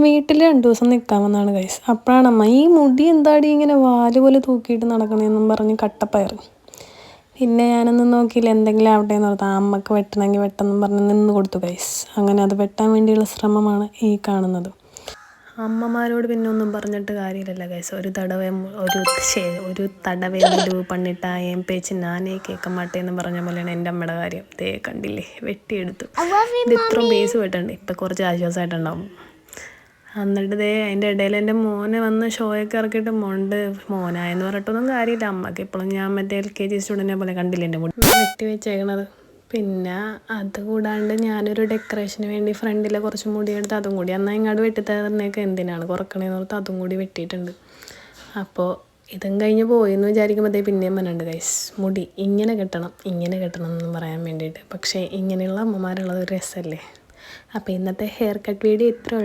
വീട്ടിൽ 2 ദിവസം നിൽക്കാൻ വന്നതാണ് ഗൈസ്. അപ്പോഴാണ് അമ്മ ഈ മുടി എന്താടി ഇങ്ങനെ വാല് പോലെ തൂക്കിയിട്ട് നടക്കണേന്നും പറഞ്ഞ് കട്ടപ്പയർ. പിന്നെ ഞാനൊന്നും നോക്കിയില്ല, എന്തെങ്കിലും ആവട്ടെ എന്ന് ഓർത്ത് അമ്മക്ക് വെട്ടണമെങ്കിൽ വെട്ടെന്നും പറഞ്ഞ് നിന്ന് കൊടുത്തു ഗൈസ്. അങ്ങനെ അത് വെട്ടാൻ വേണ്ടിയുള്ള ശ്രമമാണ് ഈ കാണുന്നത്. അമ്മമാരോട് പിന്നെ ഒന്നും പറഞ്ഞിട്ട് കാര്യമില്ലല്ലോ ഗൈസ്. ഒരു തടവേ മുടിവ് പണിട്ടായേം പേച്ച് നാനേ കേൾക്കാൻ മാട്ടേന്ന് പറഞ്ഞ പോലെയാണ് എൻ്റെ അമ്മയുടെ കാര്യം. ദേ കണ്ടില്ലേ, വെട്ടിയെടുത്തു. ഇത് ഇത്രയും പേസ് പോയിട്ടുണ്ട്, ഇപ്പം കുറച്ച് ആശ്വാസമായിട്ടുണ്ടാവും. എന്നിട്ട് ദേ അതിൻ്റെ ഇടയിൽ എൻ്റെ മോനെ വന്ന് ഷോയൊക്കെ ഇറക്കിയിട്ട് മോനായെന്ന് പറഞ്ഞിട്ടൊന്നും കാര്യമില്ല. അമ്മക്ക് ഇപ്പോഴും ഞാൻ മറ്റേ LKG സ്റ്റുഡൻറ്റിനെ പോലെ കണ്ടില്ല എൻ്റെ മുടി വെട്ടി വെച്ചേക്കണത്. പിന്നെ അതുകൂടാണ്ട് ഞാനൊരു ഡെക്കറേഷന് വേണ്ടി ഫ്രണ്ടിലെ കുറച്ച് മുടി എടുത്ത് അതും കൂടി എന്നാൽ ഇങ്ങോട്ട് വെട്ടിത്തന്നേക്ക് എന്തിനാണ് കുറക്കണേന്ന് ഓർത്ത് അതും കൂടി വെട്ടിയിട്ടുണ്ട്. അപ്പോൾ ഇതും കഴിഞ്ഞ് പോയെന്ന് വിചാരിക്കുമ്പോഴത്തേ പിന്നെയും പറഞ്ഞിട്ടുണ്ട് ഗൈസ്, മുടി ഇങ്ങനെ കെട്ടണം എന്ന് പറയാൻ വേണ്ടിയിട്ട്. പക്ഷേ ഇങ്ങനെയുള്ള അമ്മമാരുള്ളത് ഒരു രസമല്ലേ. അപ്പോൾ ഇന്നത്തെ ഹെയർ കട്ട് വീഡിയോ ഇത്രേ ഉള്ളൂ.